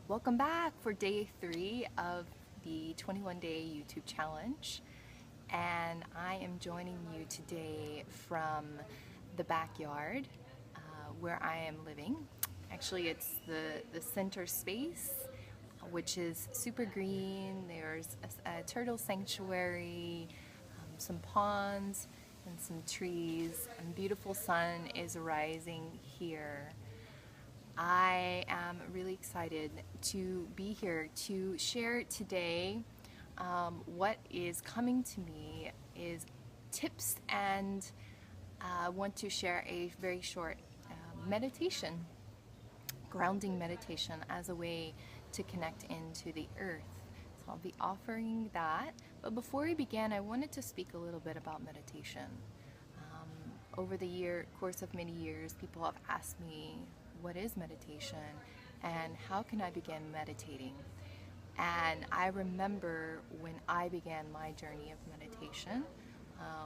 Welcome back for day 3 of the 21-day YouTube challenge. And I am joining you today from the backyard where I am living. Actually, it's the center space, which is super green. There's a turtle sanctuary, some ponds, and some trees. And beautiful sun is rising here. I am really excited to be here to share today. What is coming to me is tips, and I want to share a very short meditation, grounding meditation as a way to connect into the earth. So I'll be offering that. But before we begin, I wanted to speak a little bit about meditation. Over the course of many years, people have asked me, what is meditation and how can I begin meditating? And I remember when I began my journey of meditation,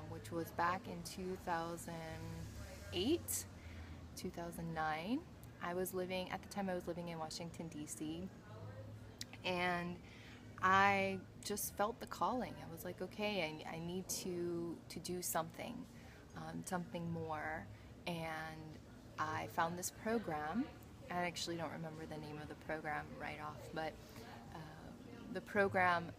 which was back in 2008, 2009. At the time I was living in Washington, D.C., and I just felt the calling. I was like, okay, I need to do something, something more. And I found this program. I actually don't remember the name of the program right off, but the program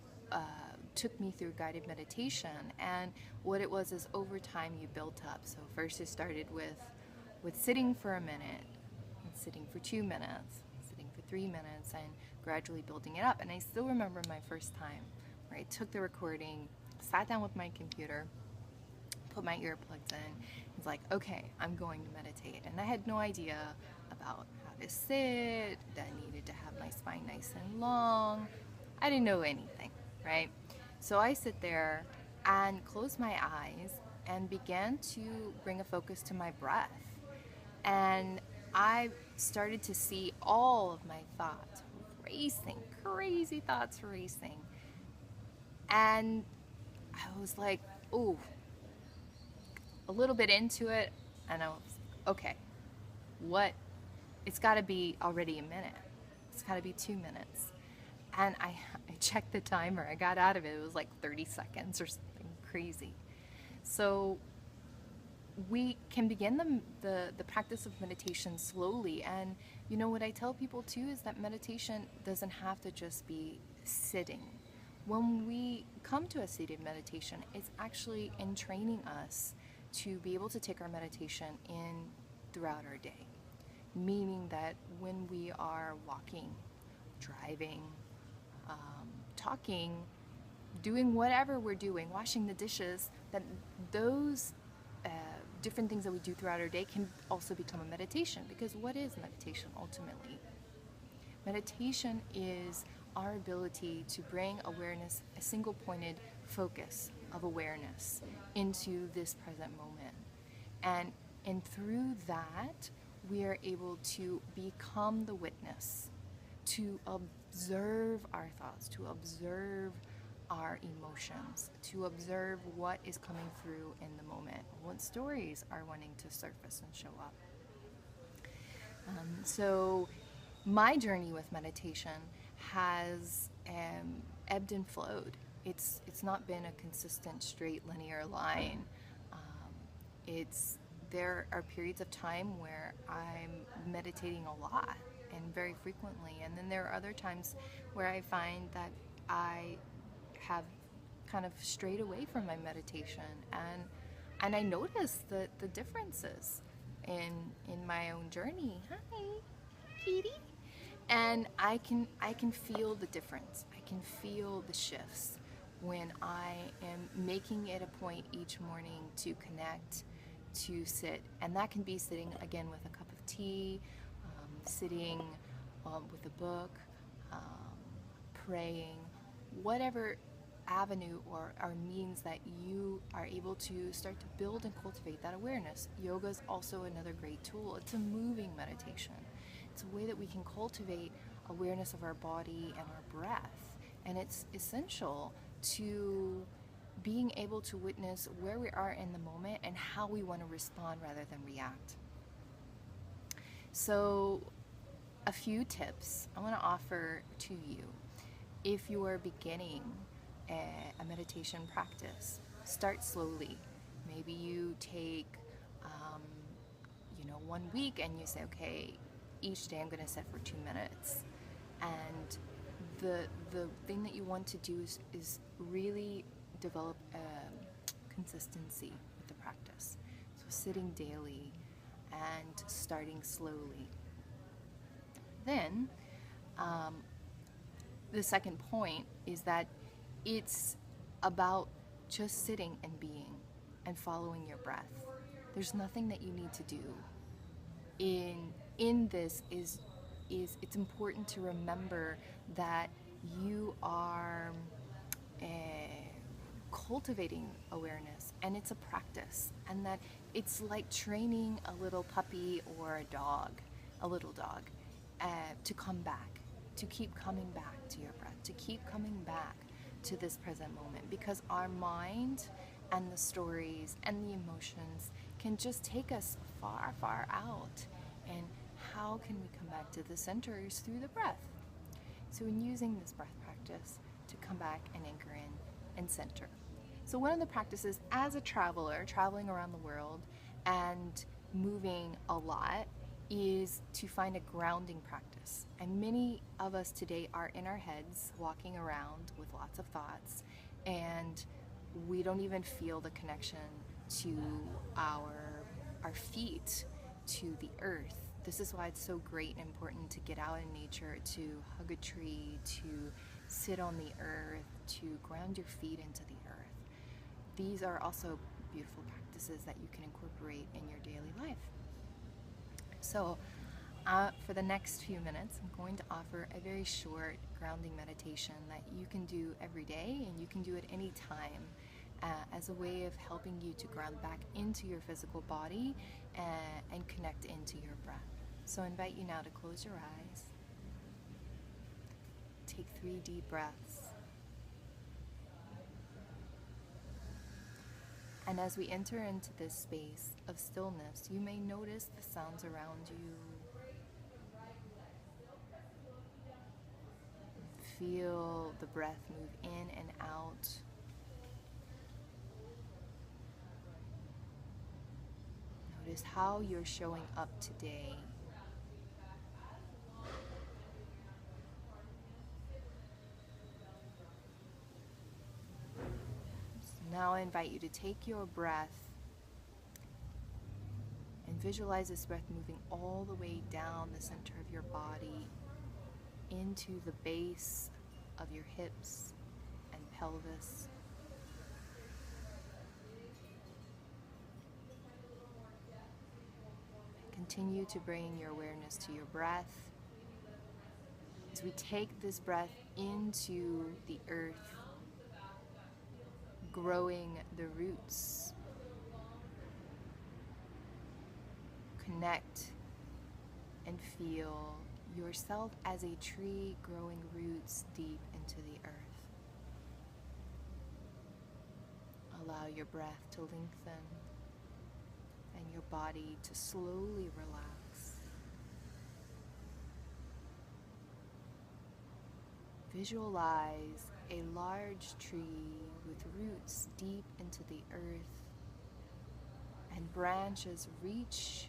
took me through guided meditation. And what it was is over time you built up. So first it started with sitting for a minute, and sitting for 2 minutes, sitting for 3 minutes, and gradually building it up. And I still remember my first time where I took the recording, sat down with my computer, put my earplugs in. It's like, okay, I'm going to meditate. And I had no idea about how to sit, that I needed to have my spine nice and long. I didn't know anything, right? So I sit there and close my eyes and began to bring a focus to my breath. And I started to see all of my thoughts racing, crazy thoughts racing. And I was like, ooh, a little bit into it, and I was okay, it's got to be already a minute. It's got to be 2 minutes. And I checked the timer. I got out of it. It was like 30 seconds or something crazy. So we can begin the practice of meditation slowly. And you know what I tell people too is that meditation doesn't have to just be sitting. When we come to a seated meditation, it's actually entraining us to be able to take our meditation in throughout our day. Meaning that when we are walking, driving, talking, doing whatever we're doing, washing the dishes, that those different things that we do throughout our day can also become a meditation. Because what is meditation ultimately? Meditation is our ability to bring awareness, a single pointed focus of awareness into this present moment. And through that, we are able to become the witness, to observe our thoughts, to observe our emotions, to observe what is coming through in the moment, what stories are wanting to surface and show up. So my journey with meditation has ebbed and flowed. It's not been a consistent, straight, linear line. There are periods of time where I'm meditating a lot and very frequently, and then there are other times where I find that I have kind of strayed away from my meditation, and I notice the differences in my own journey. Hi, kitty. And I can feel the difference. I can feel the shifts when I am making it a point each morning to connect, to sit. And that can be sitting again with a cup of tea, sitting with a book, praying, whatever avenue or means that you are able to start to build and cultivate that awareness. Yoga is also another great tool. It's a moving meditation. It's a way that we can cultivate awareness of our body and our breath. And it's essential to being able to witness where we are in the moment and how we want to respond rather than react. So a few tips I want to offer to you. If you are beginning a meditation practice, start slowly. Maybe you take, um, 1 week and you say, okay, each day I'm going to sit for 2 minutes. And the thing that you want to do is really develop consistency with the practice. So sitting daily and starting slowly. Then the second point is that it's about just sitting and being and following your breath. There's nothing that you need to do. In this is it's important to remember that you are uh, cultivating awareness, and it's a practice, and that it's like training a little puppy or a little dog, to come back, to keep coming back to your breath, to keep coming back to this present moment, because our mind and the stories and the emotions can just take us far, far out. And how can we come back to the center is through the breath. So in using this breath practice to come back and anchor in and center. So one of the practices as a traveler, traveling around the world and moving a lot, is to find a grounding practice. And many of us today are in our heads, walking around with lots of thoughts, and we don't even feel the connection to our feet, to the earth. This is why it's so great and important to get out in nature, to hug a tree, to sit on the earth, to ground your feet into the earth. These are also beautiful practices that you can incorporate in your daily life. So for the next few minutes, I'm going to offer a very short grounding meditation that you can do every day, and you can do it any time, as a way of helping you to ground back into your physical body and connect into your breath. So I invite you now to close your eyes. Take 3 deep breaths. And as we enter into this space of stillness, you may notice the sounds around you. Feel the breath move in and out. Notice how you're showing up today. So now I invite you to take your breath and visualize this breath moving all the way down the center of your body into the base of your hips and pelvis. Continue to bring your awareness to your breath as we take this breath into the earth, growing the roots. Connect and feel yourself as a tree growing roots deep into the earth. Allow your breath to lengthen and your body to slowly relax. Visualize a large tree with roots deep into the earth, and branches reach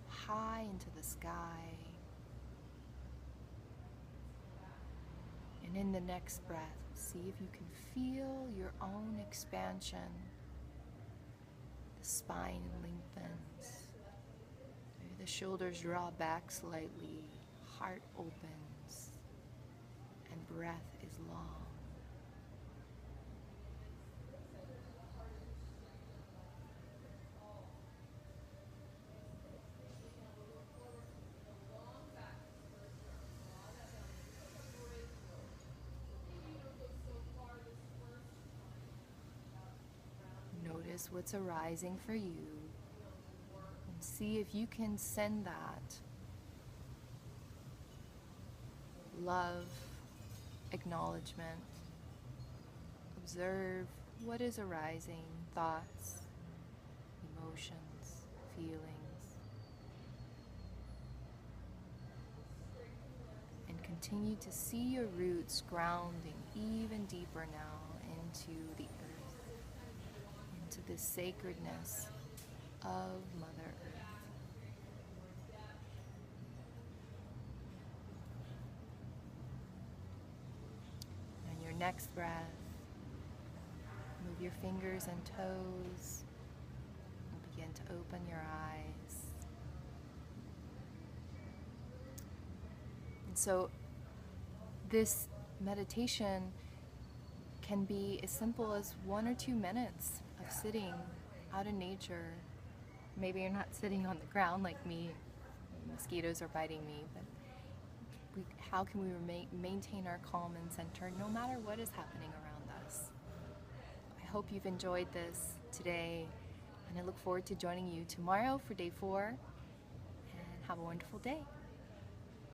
high into the sky. And in the next breath, see if you can feel your own expansion. The spine lengthens, the shoulders draw back slightly, heart opens, and breath is long. Notice what's arising for you, and see if you can send that love, acknowledgement. Observe what is arising, thoughts, emotions, feelings. continue to see your roots grounding even deeper now into the earth, into the sacredness of Mother Earth. And your next breath, move your fingers and toes and begin to open your eyes. And so this meditation can be as simple as 1 or 2 minutes of sitting out in nature. Maybe you're not sitting on the ground like me, mosquitoes are biting me, but how can we maintain our calm and center no matter what is happening around us? I hope you've enjoyed this today, and I look forward to joining you tomorrow for day 4, and have a wonderful day.